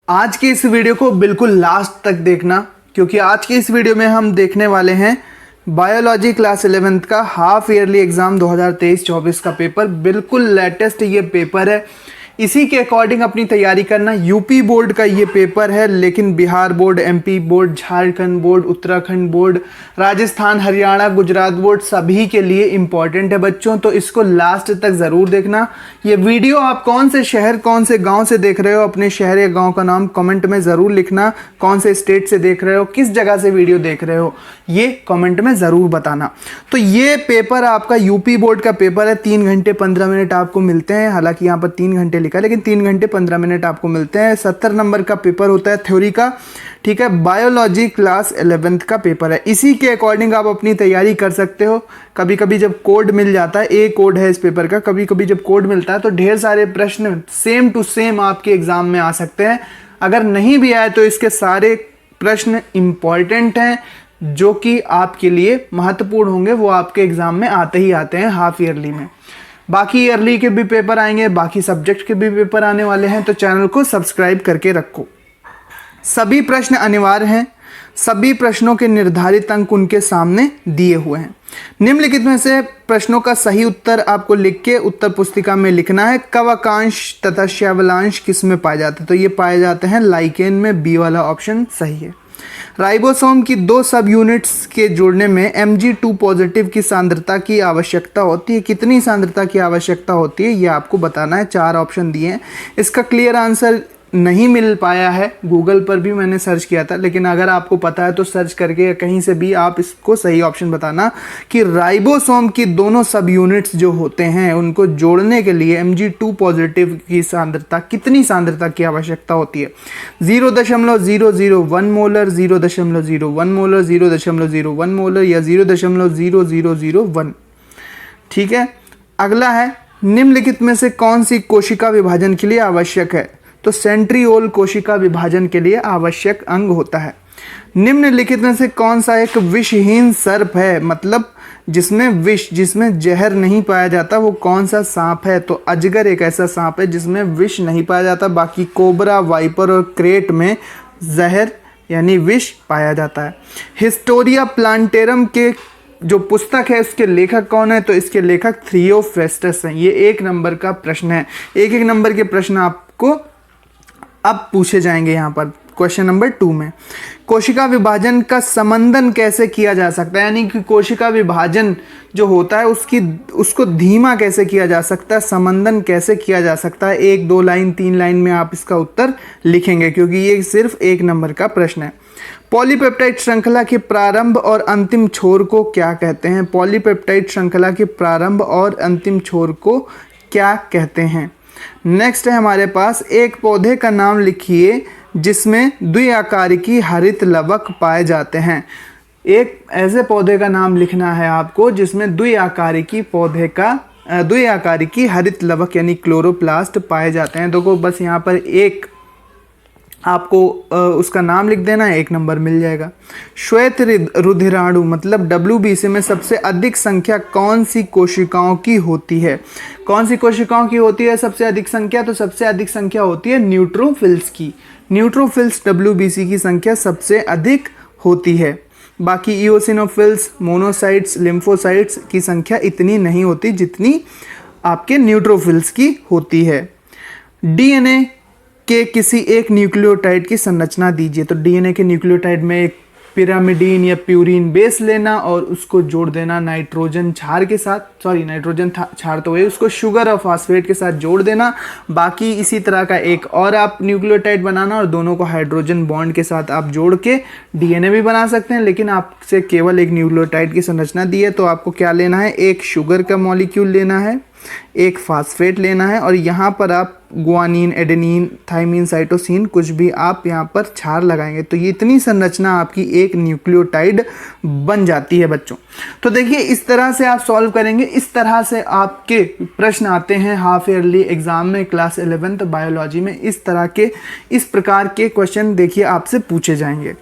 आज की इस वीडियो को बिल्कुल लास्ट तक देखना, क्योंकि आज की इस वीडियो में हम देखने वाले हैं बायोलॉजी क्लास 11th का हाफ ईयरली एग्ज़ाम 2023-24 का पेपर। बिल्कुल लेटेस्ट ये पेपर है, इसी के अकॉर्डिंग अपनी तैयारी करना। यूपी बोर्ड का ये पेपर है, लेकिन Bihar board, MP board, Jharkhand board, Uttarakhand board, Rajasthan, Haryana, Gujarat board सभी के लिए इम्पॉर्टेंट है बच्चों। तो इसको लास्ट तक ज़रूर देखना। ये वीडियो आप कौन से शहर, कौन से गांव से देख रहे हो, अपने शहर या गांव का नाम कमेंट में ज़रूर लिखना। कौन से स्टेट से देख रहे हो, किस जगह से वीडियो देख रहे हो, ये कमेंट में ज़रूर बताना। तो ये पेपर आपका यूपी बोर्ड का पेपर है। 3 घंटे 15 मिनट आपको मिलते हैं। हालांकि यहाँ पर 3 घंटे लिखा है, लेकिन 3 घंटे 15 मिनट आपको मिलते हैं। 70 नंबर का पेपर होता है थ्योरी का, ठीक है। बायोलॉजी क्लास 11th का पेपर है। इसी के अकॉर्डिंग आप अपनी तैयारी कर सकते हो। कभी कभी जब कोड मिल जाता है, एक कोड है इस पेपर का, कभी कभी जब कोड मिलता है तो ढेर सारे प्रश्न सेम टू सेम आपके एग्जाम में आ सकते हैं। अगर नहीं भी आए तो इसके सारे प्रश्न इंपॉर्टेंट हैं, जो कि आपके लिए महत्वपूर्ण होंगे। वो आपके एग्जाम में आते ही आते हैं हाफ ईयरली में। बाकी ईयरली के भी पेपर आएंगे, बाकी सब्जेक्ट के भी पेपर आने वाले हैं, तो चैनल को सब्सक्राइब करके रखो। सभी प्रश्न अनिवार्य हैं। सभी प्रश्नों के निर्धारित अंक उनके सामने दिए हुए हैं। निम्नलिखित में से प्रश्नों का सही उत्तर आपको लिख के उत्तर पुस्तिका में लिखना है। कवकांश तथा श्यावलांश किस में पाए जाते हैं? तो ये पाए जाते हैं लाइकेन में। बी वाला ऑप्शन सही है। राइबोसोम की 2 सब यूनिट्स के जोड़ने में Mg2 पॉजिटिव की सांद्रता की आवश्यकता होती है। कितनी सांद्रता की आवश्यकता होती है, ये आपको बताना है। 4 ऑप्शन दिए हैं। इसका क्लियर आंसर नहीं मिल पाया है, गूगल पर भी मैंने सर्च किया था, लेकिन अगर आपको पता है तो सर्च करके या कहीं से भी आप इसको सही ऑप्शन बताना कि राइबोसोम की दोनों सब यूनिट्स जो होते हैं उनको जोड़ने के लिए Mg2 पॉजिटिव की सांद्रता, कितनी सांद्रता की आवश्यकता होती है? 0.001 मोलर, 0.01 मोलर, 0.01 मोलर या 0.0001। ठीक है। अगला है, निम्नलिखित में से कौन सी कोशिका विभाजन के लिए आवश्यक है? तो सेंट्रियोल कोशिका विभाजन के लिए आवश्यक अंग होता है। निम्नलिखित में से कौन सा एक विषहीन सर्प है? मतलब जिसमें विष, जिसमें जहर नहीं पाया जाता, वो कौन सा सांप है? तो अजगर एक ऐसा सांप है जिसमें विष नहीं पाया जाता। बाकी कोबरा, वाइपर और क्रेट में जहर यानी विष पाया जाता है। हिस्टोरिया प्लांटेरम के जो पुस्तक है उसके लेखक कौन है? तो इसके लेखक थियोफेस्टस हैं। ये 1 नंबर का प्रश्न है। एक नंबर के प्रश्न आपको अब पूछे जाएंगे यहाँ पर क्वेश्चन नंबर 2 में। कोशिका विभाजन का समंदन कैसे किया जा सकता है? यानी कि कोशिका विभाजन जो होता है उसको धीमा कैसे किया जा सकता है, समंदन कैसे किया जा सकता है? 1, 2 लाइन, 3 लाइन में आप इसका उत्तर लिखेंगे, क्योंकि ये सिर्फ 1 नंबर का प्रश्न है। पॉलीपेप्टाइड श्रृंखला के प्रारंभ और अंतिम छोर को क्या कहते हैं? पॉलीपेप्टाइड श्रृंखला के प्रारंभ और अंतिम छोर को क्या कहते हैं? नेक्स्ट है हमारे पास, एक पौधे का नाम लिखिए जिसमें द्विआकारिकी हरित लवक पाए जाते हैं। एक ऐसे पौधे का नाम लिखना है आपको जिसमें द्विआकारिकी हरित लवक यानी क्लोरोप्लास्ट पाए जाते हैं। देखो बस यहाँ पर एक आपको उसका नाम लिख देना है, 1 नंबर मिल जाएगा। श्वेत रुधिराणु मतलब WBC में सबसे अधिक संख्या कौन सी कोशिकाओं की होती है? कौन सी कोशिकाओं की होती है सबसे अधिक संख्या? तो सबसे अधिक संख्या होती है न्यूट्रोफिल्स की। न्यूट्रोफिल्स WBC की संख्या सबसे अधिक होती है। बाकी इओसिनोफिल्स, मोनोसाइट्स, लिम्फोसाइट्स की संख्या इतनी नहीं होती जितनी आपके न्यूट्रोफिल्स की होती है। DNA के किसी एक न्यूक्लियोटाइड की संरचना दीजिए। तो DNA के न्यूक्लियोटाइड में एक पिरामिडीन या प्यूरिन बेस लेना और उसको जोड़ देना नाइट्रोजन क्षार के साथ, नाइट्रोजन क्षार तो वही, उसको शुगर और फास्फेट के साथ जोड़ देना। बाकी इसी तरह का एक और आप न्यूक्लियोटाइड बनाना और दोनों को हाइड्रोजन बॉन्ड के साथ आप जोड़ के DNA भी बना सकते हैं। लेकिन आपसे केवल एक न्यूक्लियोटाइड की संरचना दी है, तो आपको क्या लेना है? एक शुगर का मॉलिक्यूल लेना है, एक फास्फेट लेना है, और यहाँ पर आप गुआनिन, एडेनिन, थाइमिन, साइटोसिन कुछ भी आप यहाँ पर क्षार लगाएंगे, तो ये इतनी संरचना आपकी एक न्यूक्लियोटाइड बन जाती है बच्चों। तो देखिए इस तरह से आप सॉल्व करेंगे। इस तरह से आपके प्रश्न आते हैं हाफ ईयरली एग्जाम में क्लास 11th बायोलॉजी में। इस प्रकार के क्वेश्चन देखिए आपसे पूछे जाएंगे।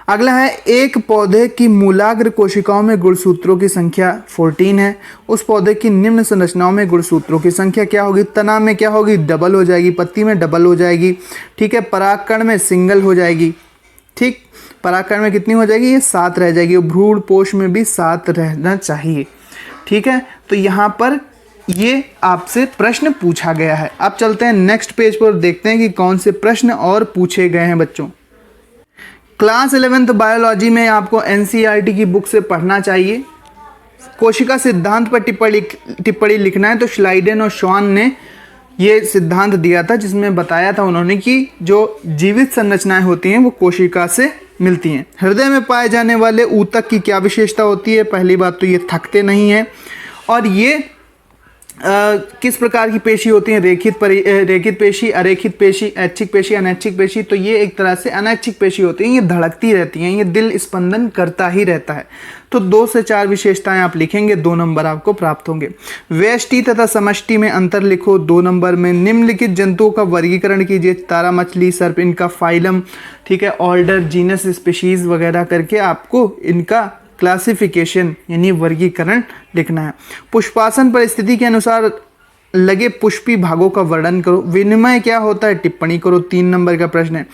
अगला है, एक पौधे की मूलाग्र कोशिकाओं में गुणसूत्रों की संख्या 14 है, उस पौधे की निम्न संरचनाओं में गुणसूत्रों की संख्या क्या होगी? तना में क्या होगी? डबल हो जाएगी, पत्ती में डबल हो जाएगी, ठीक है, परागकण में सिंगल हो जाएगी, ठीक, परागकण में कितनी हो जाएगी? ये 7 रह जाएगी, भ्रूणपोष में भी 7 रहना चाहिए, ठीक है। तो यहाँ पर ये आपसे प्रश्न पूछा गया है। अब चलते हैं नेक्स्ट पेज पर, देखते हैं कि कौन से प्रश्न और पूछे गए हैं बच्चों। क्लास 11th बायोलॉजी में आपको एनसीईआरटी की बुक से पढ़ना चाहिए। कोशिका सिद्धांत पर टिप्पणी लिखना है। तो श्लाइडेन और शॉन ने ये सिद्धांत दिया था, जिसमें बताया था उन्होंने कि जो जीवित संरचनाएं होती हैं वो कोशिका से मिलती हैं। हृदय में पाए जाने वाले ऊतक की क्या विशेषता होती है? पहली बात तो ये थकते नहीं हैं, और ये किस प्रकार की पेशी होती हैं? रेखित पेशी, अरेखित पेशी, ऐच्छिक पेशी, अनैच्छिक पेशी। तो ये एक तरह से अनैच्छिक पेशी होती हैं, ये धड़कती रहती हैं, ये दिल स्पंदन करता ही रहता है। तो 2 से 4 विशेषताएं आप लिखेंगे, 2 नंबर आपको प्राप्त होंगे। व्यष्टि तथा समष्टि में अंतर लिखो, 2 नंबर में। निम्नलिखित जंतुओं का वर्गीकरण कीजिए, तारा मछली, सर्प, इनका फाइलम, ठीक है, ऑर्डर, जीनस, स्पीशीज वगैरह करके आपको इनका क्लासिफिकेशन यानी वर्गीकरण लिखना है। पुष्पासन परिस्थिति के अनुसार लगे पुष्पी भागों का वर्णन करो। विनिमय क्या होता है? टिप्पणी करो, 3 नंबर का प्रश्न है।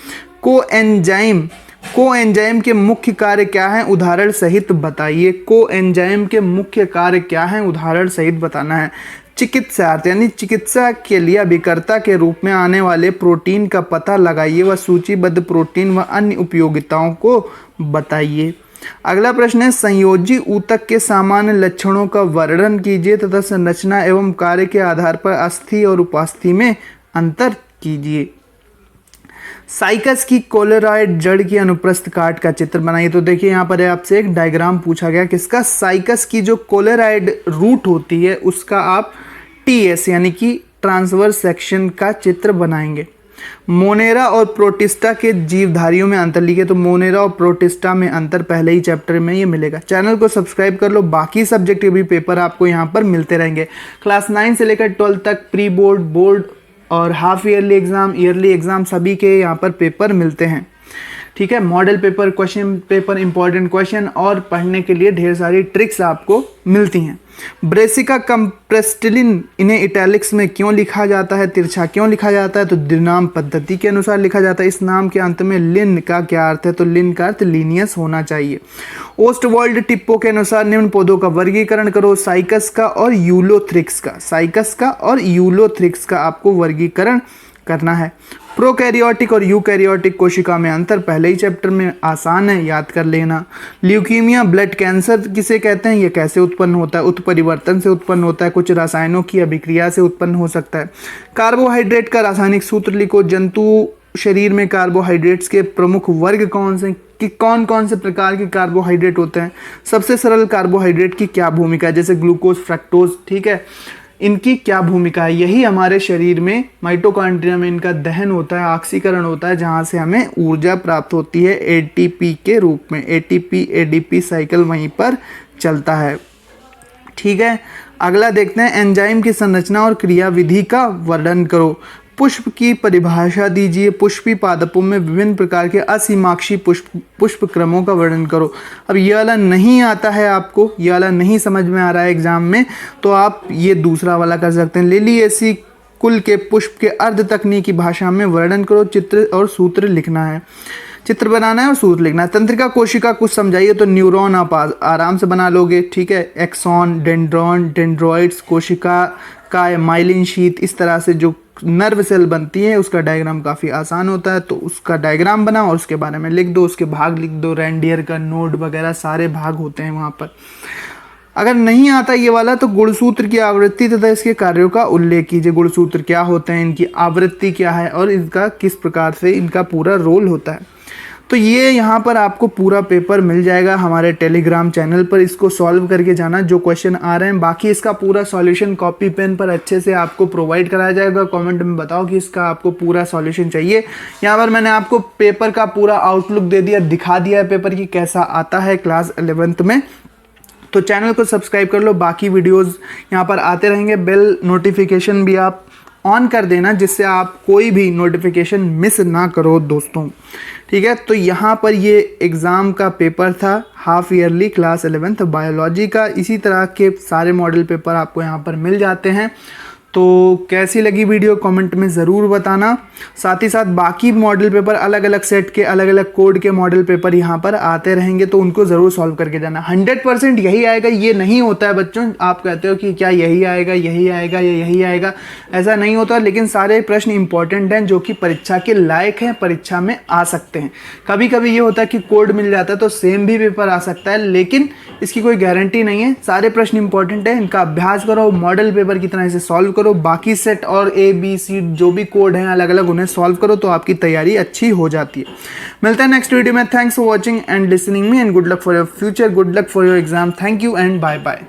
कोएंजाइम के मुख्य कार्य क्या हैं? उदाहरण सहित बताइए। कोएंजाइम के मुख्य कार्य क्या हैं? उदाहरण सहित बताना है। चिकित्सार्थ यानी चिकित्सा के लिए अभिकर्ता के रूप में आने वाले प्रोटीन का पता लगाइए व सूचीबद्ध प्रोटीन व अन्य उपयोगिताओं को बताइए। अगला प्रश्न है, संयोजी ऊतक के सामान्य लक्षणों का वर्णन कीजिए तथा संरचना एवं कार्य के आधार पर अस्थि और उपास्थि में अंतर कीजिए। साइकस की कोलेरॉइड जड़ की अनुप्रस्थ काट का चित्र बनाइए। तो देखिए यहाँ पर आपसे एक डायग्राम पूछा गया, किसका? साइकस की जो कोलेरॉइड रूट होती है उसका आप टीएस यानी कि ट्रांसवर्स सेक्शन का चित्र बनाएंगे। मोनेरा और प्रोटिस्टा के जीवधारियों में अंतर लिखे। तो मोनेरा और प्रोटिस्टा में अंतर पहले ही चैप्टर में ये मिलेगा। चैनल को सब्सक्राइब कर लो, बाकी सब्जेक्ट के भी पेपर आपको यहाँ पर मिलते रहेंगे। क्लास 9 से लेकर 12 तक प्री बोर्ड, बोर्ड और half yearly exam, yearly exam सभी के यहाँ पर पेपर मिलते हैं, ठीक है। Model paper, question paper, important question और पढ़ने के लिए ढेर सारी ट्रिक्स आपको मिलती हैं। ब्रेसिका कंप्रेस्टिलिन, इन्हें इटैलिक्स में क्यों लिखा जाता है? तिरछा क्यों लिखा जाता है? तो द्विनाम पद्धति के अनुसार लिखा जाता है। इस नाम के अंत में लिन का क्या अर्थ है? तो लिन का अर्थ लीनियस होना चाहिए। ओस्टवाल्ड टिप्पो के अनुसार निम्न पौधों का वर्गीकरण करो। साइकस का और यूलोथ्रिक्स का, साइकस का और यूलोथ्रिक्स का आपको वर्गीकरण करना है। प्रोकैरियोटिक और यूकैरियोटिक कोशिका में अंतर पहले ही चैप्टर में, आसान है, याद कर लेना। ल्यूकीमिया, ब्लड कैंसर किसे कहते हैं? ये कैसे उत्पन्न होता है? उत्परिवर्तन से उत्पन्न होता है, कुछ रसायनों की अभिक्रिया से उत्पन्न हो सकता है। कार्बोहाइड्रेट का रासायनिक सूत्र लिखो। जंतु शरीर में कार्बोहाइड्रेट्स के प्रमुख वर्ग कौन से, कि कौन कौन से प्रकार के कार्बोहाइड्रेट होते हैं? सबसे सरल कार्बोहाइड्रेट की क्या भूमिका है? जैसे ग्लूकोज, फ्रक्टोज, ठीक है, इनकी क्या भूमिका है? यही हमारे शरीर में माइटोकॉन्ड्रिया में इनका दहन होता है, ऑक्सीकरण होता है, जहाँ से हमें ऊर्जा प्राप्त होती है एटीपी के रूप में। एटीपी एडीपी साइकिल वहीं पर चलता है, ठीक है। अगला देखते हैं, एंजाइम की संरचना और क्रियाविधि का वर्णन करो। पुष्प की परिभाषा दीजिए। पुष्पी पादपों में विभिन्न प्रकार के असीमाक्षी पुष्प क्रमों का वर्णन करो। अब ये वाला नहीं आता है आपको, ये वाला नहीं समझ में आ रहा है एग्जाम में, तो आप ये दूसरा वाला कर सकते हैं। लिलिएसी कुल के पुष्प के अर्ध तकनीकी भाषा में वर्णन करो। चित्र और सूत्र लिखना है, चित्र बनाना है और सूत्र लिखना है। तंत्रिका कोशिका कुछ समझाइए। तो न्यूरॉन आप आराम से बना लोगे, ठीक है। एक्सॉन, डेंड्रॉन, डेंड्रॉइड्स, कोशिका का माइलिन शीथ, इस तरह से जो नर्व सेल बनती है उसका डायग्राम काफ़ी आसान होता है। तो उसका डायग्राम बनाओ और उसके बारे में लिख दो, उसके भाग लिख दो, रेंडियर का नोड वगैरह सारे भाग होते हैं वहाँ पर। अगर नहीं आता ये वाला तो गुणसूत्र की आवृत्ति तथा इसके कार्यों का उल्लेख कीजिए। गुणसूत्र क्या होते हैं, इनकी आवृत्ति क्या है और इनका किस प्रकार से इनका पूरा रोल होता है। तो ये यहाँ पर आपको पूरा पेपर मिल जाएगा हमारे टेलीग्राम चैनल पर। इसको सॉल्व करके जाना जो क्वेश्चन आ रहे हैं। बाकी इसका पूरा सॉल्यूशन कॉपी पेन पर अच्छे से आपको प्रोवाइड कराया जाएगा। कमेंट में बताओ कि इसका आपको पूरा सॉल्यूशन चाहिए। यहाँ पर मैंने आपको पेपर का पूरा आउटलुक दे दिया, दिखा दिया है पेपर की कैसा आता है क्लास 11th में। तो चैनल को सब्सक्राइब कर लो, बाकी वीडियोज़ यहाँ पर आते रहेंगे। बेल नोटिफिकेशन भी आप ऑन कर देना, जिससे आप कोई भी नोटिफिकेशन मिस ना करो दोस्तों। ठीक है, तो यहाँ पर ये एग्ज़ाम का पेपर था half yearly class 11th biology का। इसी तरह के सारे मॉडल पेपर आपको यहाँ पर मिल जाते हैं। तो कैसी लगी वीडियो कमेंट में ज़रूर बताना। साथ ही साथ बाकी मॉडल पेपर अलग अलग सेट के अलग अलग कोड के मॉडल पेपर यहाँ पर आते रहेंगे, तो उनको ज़रूर सॉल्व करके जाना। 100% यही आएगा ये नहीं होता है बच्चों। आप कहते हो कि क्या यही आएगा या यही आएगा, ऐसा नहीं होता। लेकिन सारे प्रश्न इंपॉर्टेंट हैं जो कि परीक्षा के लायक हैं, परीक्षा में आ सकते हैं। कभी कभी ये होता है कि कोड मिल जाता है तो सेम भी पेपर आ सकता है, लेकिन इसकी कोई गारंटी नहीं है। सारे प्रश्न इंपॉर्टेंट है, इनका अभ्यास करो, मॉडल पेपर की तरह से सॉल्व करो। बाकी सेट और ABC जो भी कोड हैं अलग अलग, उन्हें सॉल्व करो तो आपकी तैयारी अच्छी हो जाती है। मिलते हैं नेक्स्ट वीडियो में। Thanks for watching and listening me and good luck for your future, good luck for your exam. Thank you and bye bye.